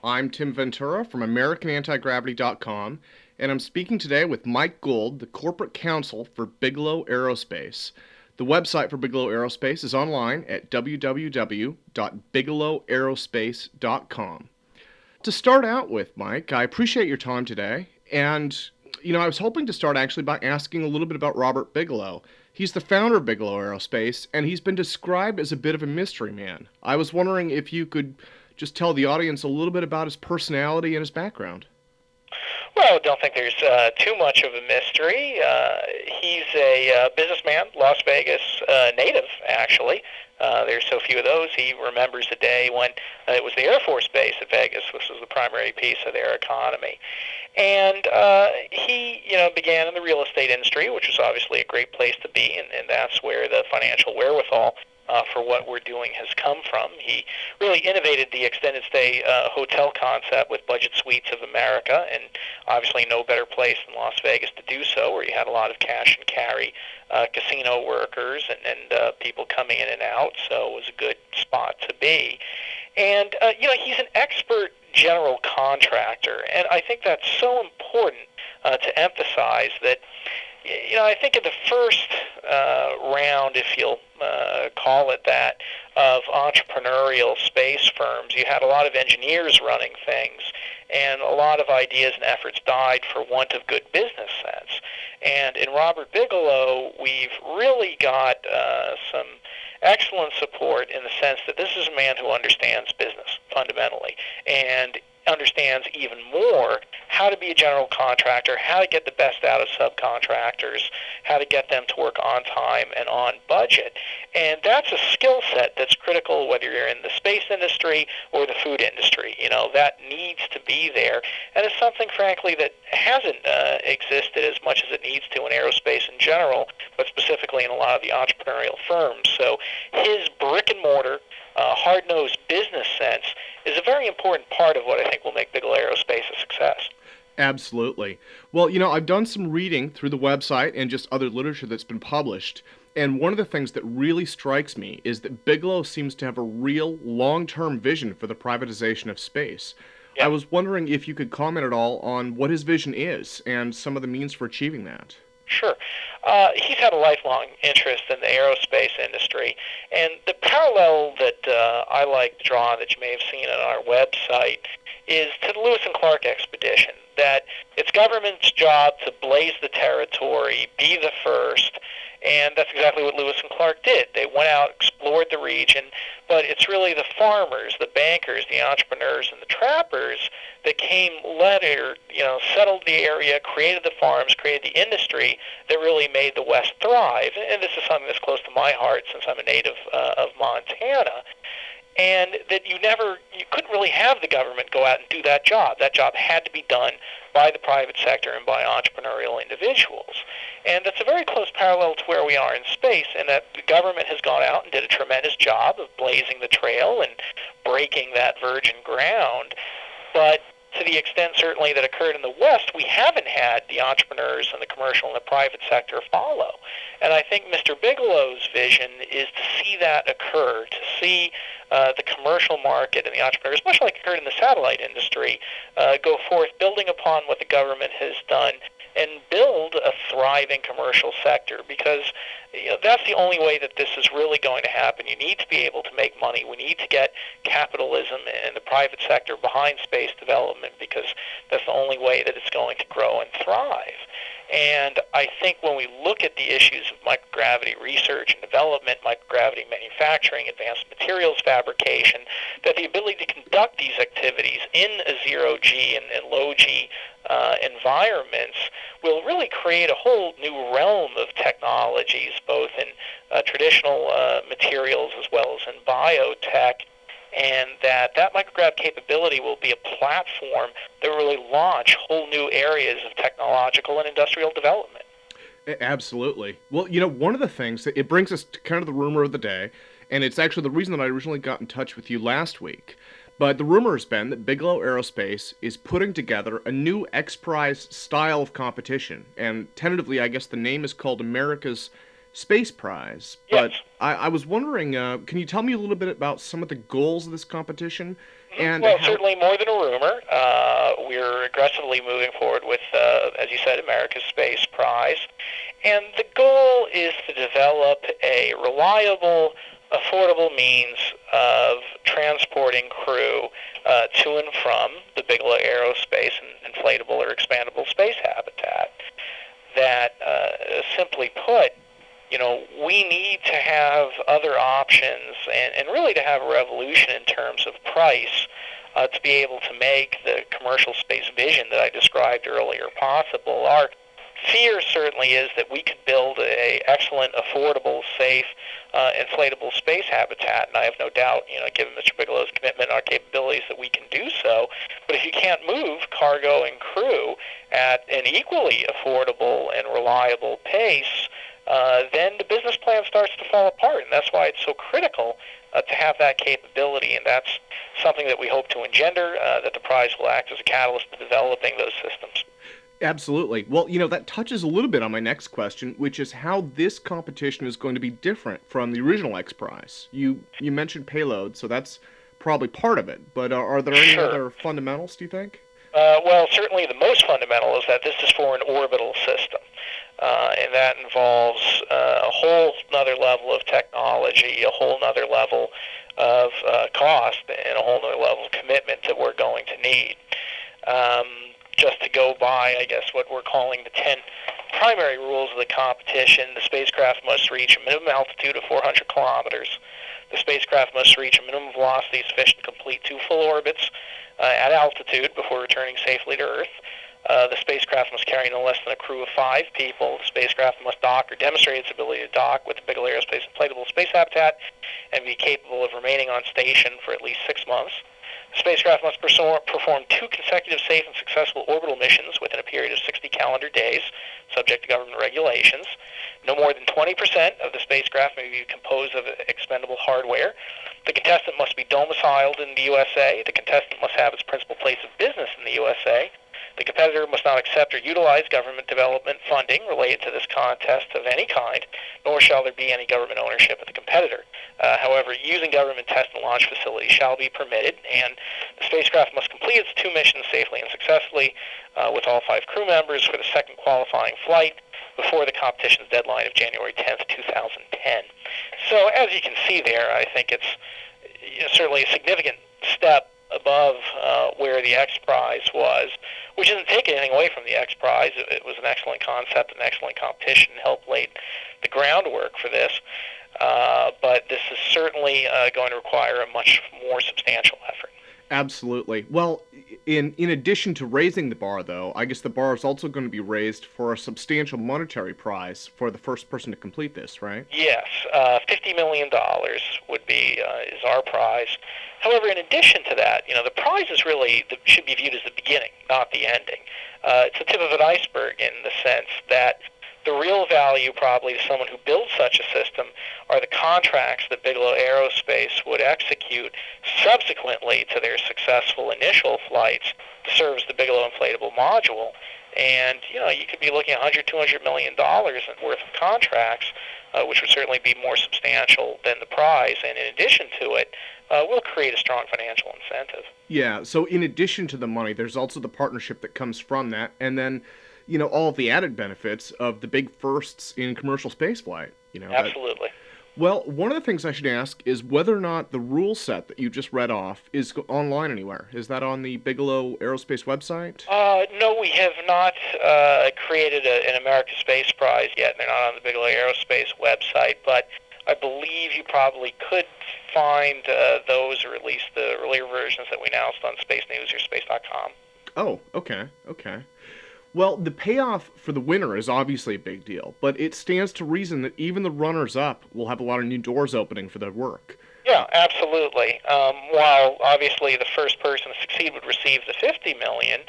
I'm Tim Ventura from AmericanAntiGravity.com, and I'm speaking today with Mike Gould, the corporate counsel for Bigelow Aerospace. The website for Bigelow Aerospace is online at www.bigelowaerospace.com. To start out with, Mike, I appreciate your time today, and I was hoping to start actually by asking a little bit about Robert Bigelow. He's the founder of Bigelow Aerospace, and he's been described as a bit of a mystery man. I was wondering if you could just tell the audience a little bit about his personality and his background. Well, I don't think there's too much of a mystery. He's a businessman, Las Vegas native, actually. There's so few of those. He remembers the day when it was the Air Force Base at Vegas, which was the primary piece of their economy. And he, began in the real estate industry, which was obviously a great place to be, and that's where the financial wherewithal for what we're doing has come from. He really innovated the extended stay hotel concept with Budget Suites of America, and obviously no better place than Las Vegas to do so, where you had a lot of cash and carry casino workers and people coming in and out, so it was a good spot to be. And, he's an expert general contractor, and I think that's so important to emphasize that. I think in the first round, if you'll call it that, of entrepreneurial space firms, you had a lot of engineers running things, and a lot of ideas and efforts died for want of good business sense. And in Robert Bigelow, we've really got some excellent support in the sense that this is a man who understands business fundamentally, and understands even more how to be a general contractor, how to get the best out of subcontractors, how to get them to work on time and on budget. And that's a skill set that's critical whether you're in the space industry or the food industry. That needs to be there. And it's something, frankly, that hasn't existed as much as it needs to in aerospace in general, but specifically in a lot of the entrepreneurial firms. So his brick and mortar, hard-nosed business sense is a very important part of what I think will make Bigelow Aerospace a success. Absolutely. Well, I've done some reading through the website and just other literature that's been published, and one of the things that really strikes me is that Bigelow seems to have a real long-term vision for the privatization of space. Yeah. I was wondering if you could comment at all on what his vision is and some of the means for achieving that. Sure. He's had a lifelong interest in the aerospace industry, and the parallel that I like to draw, that you may have seen on our website, is to the Lewis and Clark expedition, that it's government's job to blaze the territory, be the first, and that's exactly what Lewis and Clark did. They went out, explored the region, but it's really the farmers, the bankers, the entrepreneurs, and the trappers that came later, settled the area, created the farms, created the industry that really made the West thrive. And this is something that's close to my heart since I'm a native of Montana. And that you couldn't really have the government go out and do that job. That job had to be done by the private sector and by entrepreneurial individuals. And that's a very close parallel to where we are in space, in that the government has gone out and did a tremendous job of blazing the trail and breaking that virgin ground. But to the extent certainly that occurred in the West, we haven't had the entrepreneurs and the commercial and the private sector follow. And I think Mr. Bigelow's vision is to see that occur, to see the commercial market and the entrepreneurs, much like occurred in the satellite industry, go forth, building upon what the government has done, and build a thriving commercial sector, because that's the only way that this is really going to happen. You need to be able to make money. We need to get capitalism and the private sector behind space development, because that's the only way that it's going to grow and thrive. And I think when we look at the issues of microgravity research and development, microgravity manufacturing, advanced materials fabrication, that the ability to conduct these activities in a zero-G and low-G environments will really create a whole new realm of technologies, both in traditional materials as well as in biotech, and that microgravity capability will be a platform that will really launch whole new areas of technological and industrial development. Absolutely. Well, one of the things that it brings us to kind of the rumor of the day, and it's actually the reason that I originally got in touch with you last week. But the rumor has been that Bigelow Aerospace is putting together a new X Prize style of competition, and tentatively, I guess the name is called America's Space Prize. But Yes. I was wondering, can you tell me a little bit about some of the goals of this competition And Well, how? certainly more than a rumor. We're aggressively moving forward with, as you said, America's Space Prize. And the goal is to develop a reliable, affordable means of transporting crew to and from the Bigelow Aerospace and inflatable or expandable space habitat. That, simply put, we need to have other options and really to have a revolution in terms of price to be able to make the commercial space vision that I described earlier possible. Our fear certainly is that we could build a excellent, affordable, safe, inflatable space habitat, and I have no doubt, given Mr. Bigelow's commitment and our capabilities, that we can do so. But if you can't move cargo and crew at an equally affordable and reliable pace, then the business plan starts to fall apart, and that's why it's so critical to have that capability, and that's something that we hope to engender, that the prize will act as a catalyst to developing those systems. Absolutely. Well, that touches a little bit on my next question, which is how this competition is going to be different from the original X Prize. You mentioned payload, so that's probably part of it. But are there any Sure. other fundamentals, do you think? Well, certainly the most fundamental is that this is for an orbital system, and that involves a whole other level of technology, a whole other level of cost, and a whole other level of commitment that we're going to need. Um, just to go by, I guess, what we're calling the 10 primary rules of the competition, the spacecraft must reach a minimum altitude of 400 kilometers. The spacecraft must reach a minimum velocity sufficient to complete 2 full orbits at altitude before returning safely to Earth. The spacecraft must carry no less than a crew of 5 people. The spacecraft must dock or demonstrate its ability to dock with the Bigelow Aerospace inflatable space habitat and be capable of remaining on station for at least 6 months. The spacecraft must perform 2 consecutive safe and successful orbital missions within a period of 60 calendar days, subject to government regulations. No more than 20% of the spacecraft may be composed of expendable hardware. The contestant must be domiciled in the USA. The contestant must have its principal place of business in the USA. The competitor must not accept or utilize government development funding related to this contest of any kind, nor shall there be any government ownership of the competitor. However, using government test and launch facilities shall be permitted, and the spacecraft must complete its 2 missions safely and successfully with all 5 crew members for the second qualifying flight before the competition's deadline of January 10th, 2010. So as you can see there, I think it's certainly a significant step above where the X Prize was, which isn't taking anything away from the X Prize. It was an excellent concept, an excellent competition, helped lay the groundwork for this. But this is certainly going to require a much more substantial effort. Absolutely. Well, in addition to raising the bar, though, I guess the bar is also going to be raised for a substantial monetary prize for the first person to complete this, right? Yes, $50 million would be is our prize. However, in addition to that, the prize is really should be viewed as the beginning, not the ending. It's the tip of an iceberg in the sense that the real value probably to someone who builds such a system are the contracts that Bigelow Aerospace would execute subsequently to their successful initial flights to serve as the Bigelow inflatable module. And, you could be looking at $100, $200 million worth of contracts, which would certainly be more substantial than the prize. And in addition to it, will create a strong financial incentive. Yeah, so in addition to the money, there's also the partnership that comes from that, and then, all of the added benefits of the big firsts in commercial spaceflight. Absolutely. Well, one of the things I should ask is whether or not the rule set that you just read off is online anywhere. Is that on the Bigelow Aerospace website? No, we have not created an American Space Prize yet. They're not on the Bigelow Aerospace website, but I believe you probably could find those, or at least the earlier versions that we announced on Space News or Space.com. Oh, okay, okay. Well, the payoff for the winner is obviously a big deal, but it stands to reason that even the runners-up will have a lot of new doors opening for their work. Yeah, absolutely. While obviously the first person to succeed would receive the $50 million,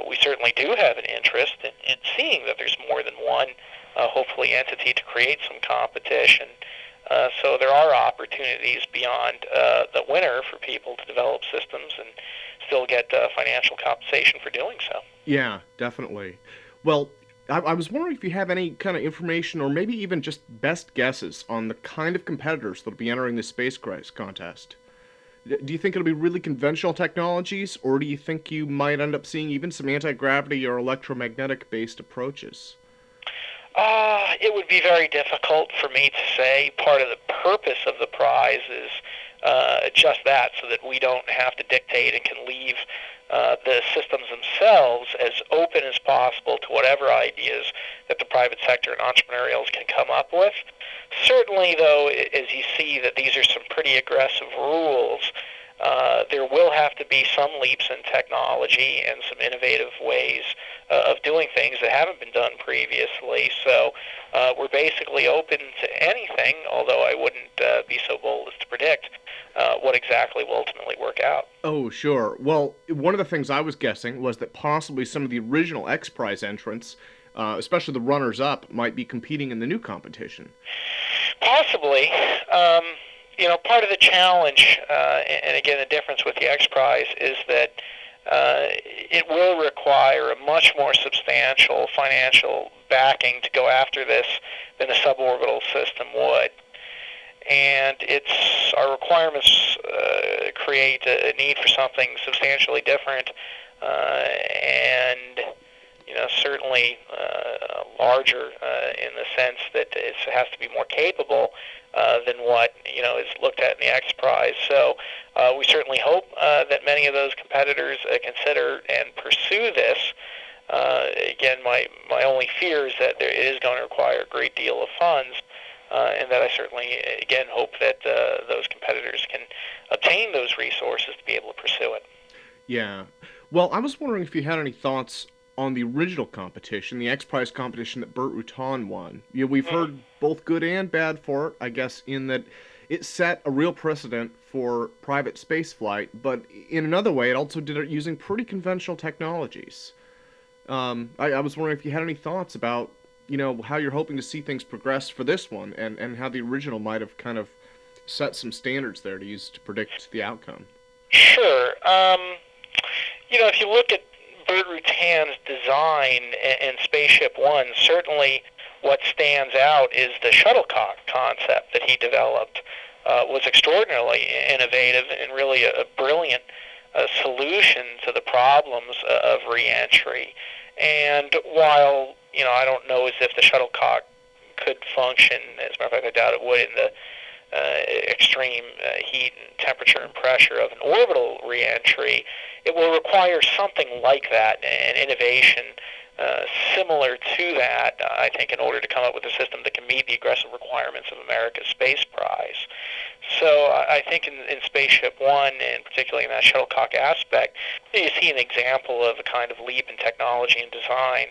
we certainly do have an interest in seeing that there's more than one, hopefully, entity to create some competition. So there are opportunities beyond the winner for people to develop systems and still get financial compensation for doing so. Yeah, definitely. Well, I was wondering if you have any kind of information or maybe even just best guesses on the kind of competitors that'll be entering this space contest. Do you think it'll be really conventional technologies, or do you think you might end up seeing even some anti-gravity or electromagnetic-based approaches? It would be very difficult for me to say. Part of the purpose of the prize is just that, so that we don't have to dictate and can leave the systems themselves as open as possible to whatever ideas that the private sector and entrepreneurials can come up with. Certainly, though, as you see that these are some pretty aggressive rules, there will have to be some leaps in technology and some innovative ways of doing things that haven't been done previously. So we're basically open to anything, although I wouldn't be so bold as to predict what exactly will ultimately work out. Oh, sure. Well, one of the things I was guessing was that possibly some of the original X Prize entrants, especially the runners-up, might be competing in the new competition. Possibly. Um, Part of the challenge, and again, the difference with the X Prize is that it will require a much more substantial financial backing to go after this than a suborbital system would. And our requirements create a need for something substantially different, and certainly larger in the sense that it has to be more capable than what is looked at in the X Prize. So we certainly hope that many of those competitors consider and pursue this. Again, my only fear is that it is going to require a great deal of funds, and that I certainly, again, hope that those competitors can obtain those resources to be able to pursue it. Yeah. Well, I was wondering if you had any thoughts on the original competition, the X Prize competition that Burt Rutan won. We've Mm-hmm. heard both good and bad for it, I guess, in that it set a real precedent for private spaceflight, but in another way, it also did it using pretty conventional technologies. I was wondering if you had any thoughts about, how you're hoping to see things progress for this one, and how the original might have kind of set some standards there to use to predict the outcome. Sure. If you look at Burt Rutan's design in Spaceship One, certainly what stands out is the shuttlecock concept that he developed was extraordinarily innovative and really a brilliant solution to the problems of reentry. And while I don't know as if the shuttlecock could function, as a matter of fact, I doubt it would in the extreme heat and temperature and pressure of an orbital reentry, it will require something like that, an innovation similar to that, I think, in order to come up with a system that can meet the aggressive requirements of America's space prize. So I think in Spaceship One, and particularly in that shuttlecock aspect, you see an example of a kind of leap in technology and design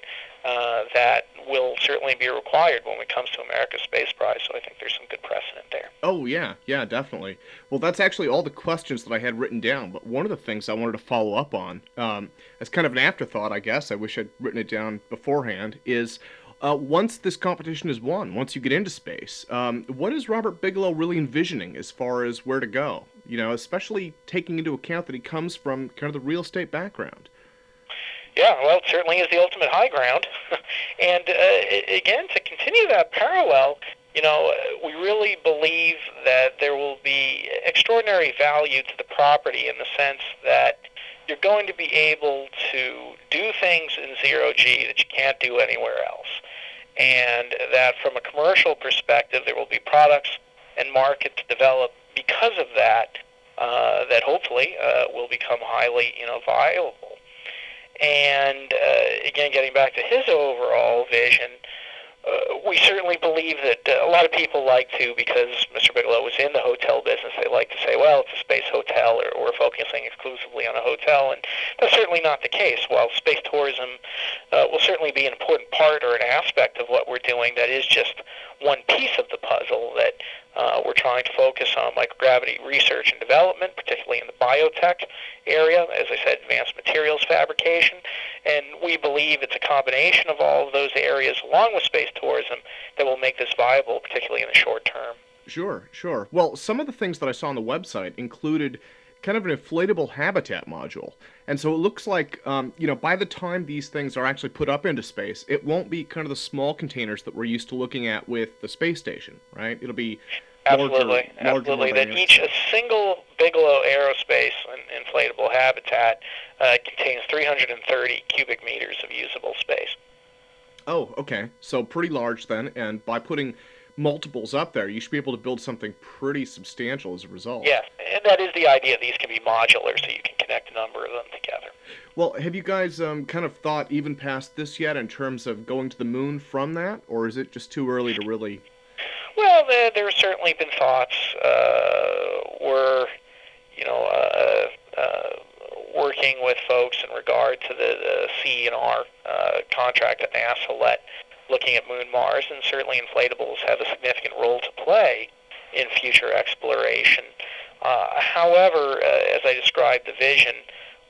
that will certainly be required when it comes to America's space prize. So I think there's some good precedent there. Oh, yeah, yeah, definitely. Well, that's actually all the questions that I had written down, but one of the things I wanted to follow up on, as kind of an afterthought, I guess, I wish I'd written it down beforehand, is once this competition is won, once you get into space, what is Robert Bigelow really envisioning as far as where to go? Especially taking into account that he comes from kind of the real estate background. Yeah, well, it certainly is the ultimate high ground. And again, to continue that parallel, we really believe that there will be extraordinary value to the property in the sense that you're going to be able to do things in zero G that you can't do anywhere else. And that from a commercial perspective, there will be products and markets developed because of that, that hopefully will become highly, viable. And again, getting back to his overall vision, we certainly believe that a lot of people like to, because Mr. Bigelow was in the hotel business, they like to say, well, it's a space hotel, or we're focusing exclusively on a hotel, and that's certainly not the case. While space tourism will certainly be an important part or an aspect of what we're doing, that is just one piece of the puzzle that we're trying to focus on microgravity research and development, particularly in the biotech area, as I said, advanced materials fabrication, and we believe it's a combination of all of those areas, along with space tourism, that will make this viable, particularly in the short term. Sure, sure. Well, some of the things that I saw on the website included kind of an inflatable habitat module. And so it looks like, by the time these things are actually put up into space, it won't be kind of the small containers that we're used to looking at with the space station, right? It'll be larger, Absolutely, larger, more absolutely. That dynamic each a stuff. single Bigelow aerospace inflatable habitat contains 330 cubic meters of usable space. Oh, okay. So pretty large then, and by putting multiples up there, you should be able to build something pretty substantial as a result. Yeah, and that is the idea. These can be modular, so you can connect a number of them together. Well, have you guys kind of thought even past this yet in terms of going to the moon from that, or is it just too early to really? Well, there have certainly been thoughts. We're, you know, working with folks in regard to the CNR contract that NASA let looking at Moon Mars, and certainly inflatables have a significant role to play in future exploration. However, as I described the vision,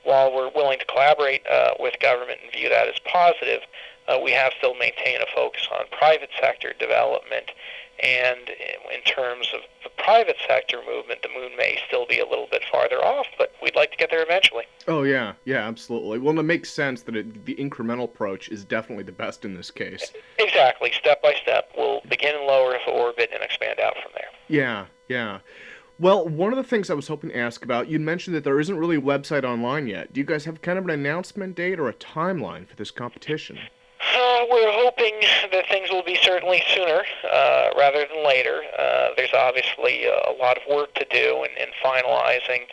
while we're willing to collaborate with government and view that as positive, we have still maintained a focus on private sector development. And in terms of the private sector movement, the moon may still be a little bit farther off, but we'd like to get there eventually. Oh yeah, yeah, absolutely. Well, it makes sense that the incremental approach is definitely the best in this case. Exactly, step by step. We'll begin in low Earth orbit and expand out from there. Yeah, yeah. Well, one of the things I was hoping to ask about, you mentioned that there isn't really a website online yet. Do you guys have kind of an announcement date or a timeline for this competition? We're hoping that things will be certainly sooner rather than later. There's obviously a lot of work to do in finalizing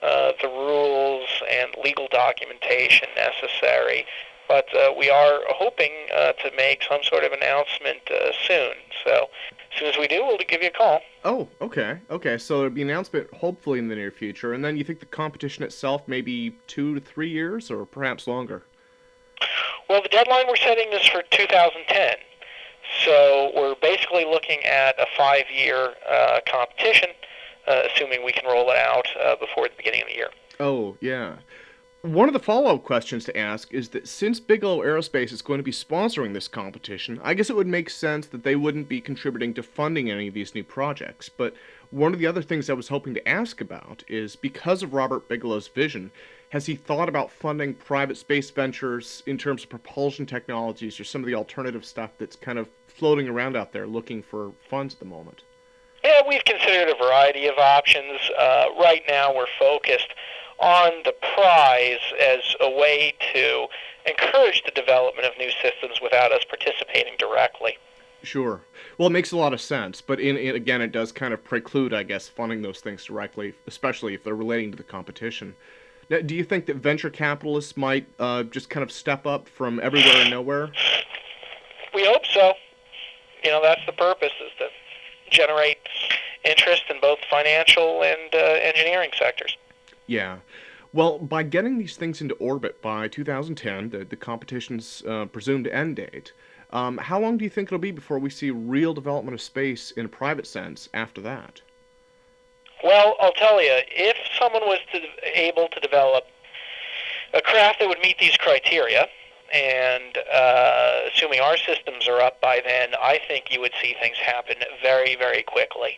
the rules and legal documentation necessary, but we are hoping to make some sort of announcement soon. So as soon as we do, we'll give you a call. Oh, okay, okay. So there'll be an announcement hopefully in the near future, and then you think the competition itself maybe 2 to 3 years, or perhaps longer? Well, the deadline we're setting is for 2010. So we're basically looking at a 5-year competition, assuming we can roll it out before the beginning of the year. Oh, yeah. One of the follow-up questions to ask is that since Bigelow Aerospace is going to be sponsoring this competition, I guess it would make sense that they wouldn't be contributing to funding any of these new projects. But one of the other things I was hoping to ask about is because of Robert Bigelow's vision, has he thought about funding private space ventures in terms of propulsion technologies or some of the alternative stuff that's kind of floating around out there looking for funds at the moment? Yeah, we've considered a variety of options. Right now, we're focused on the prize as a way to encourage the development of new systems without us participating directly. Sure. Well, it makes a lot of sense, but again, it does kind of preclude, I guess, funding those things directly, especially if they're relating to the competition. Now, do you think that venture capitalists might just kind of step up from everywhere and nowhere? We hope so. That's the purpose, is to generate interest in both financial and engineering sectors. Yeah. Well, by getting these things into orbit by 2010, the competition's presumed end date, how long do you think it'll be before we see real development of space in a private sense after that? Well, I'll tell you, if someone was able to develop a craft that would meet these criteria, and assuming our systems are up by then, I think you would see things happen very, very quickly.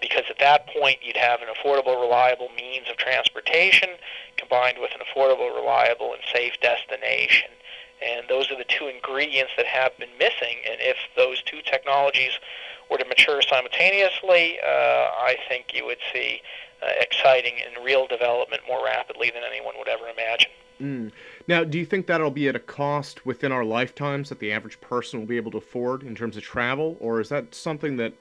Because at that point, you'd have an affordable, reliable means of transportation combined with an affordable, reliable, and safe destination. And those are the two ingredients that have been missing. And if those two technologies were to mature simultaneously, I think you would see exciting and real development more rapidly than anyone would ever imagine. Mm. Now, do you think that'll be at a cost within our lifetimes that the average person will be able to afford in terms of travel, or is that something that,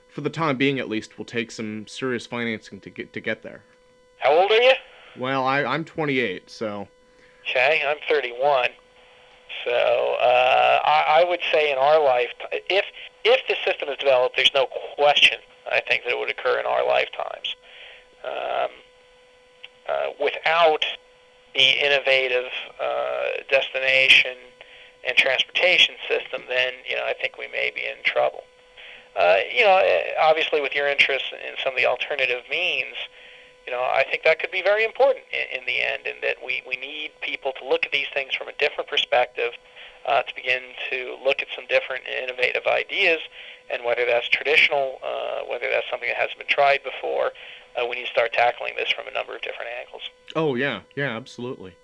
for the time being at least, will take some serious financing to get there? How old are you? Well, I'm 28, so. Okay, I'm 31. So I would say in our lifetime, if this system is developed, there's no question, I think, that it would occur in our lifetimes. Without the innovative destination and transportation system, then I think we may be in trouble. Obviously, with your interest in some of the alternative means, I think that could be very important in the end, and that we need people to look at these things from a different perspective, to begin to look at some different innovative ideas, and whether that's traditional, whether that's something that hasn't been tried before, we need to start tackling this from a number of different angles. Oh yeah, yeah, absolutely.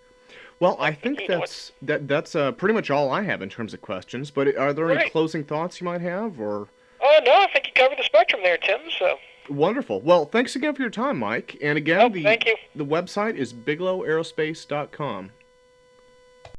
Well, I think that's pretty much all I have in terms of questions. But are there any Great. closing thoughts you might have, or? Oh, no, I think you covered the spectrum there, Tim, so. Wonderful. Well, thanks again for your time, Mike. And Oh, again, thank you. the website is bigelowaerospace.com.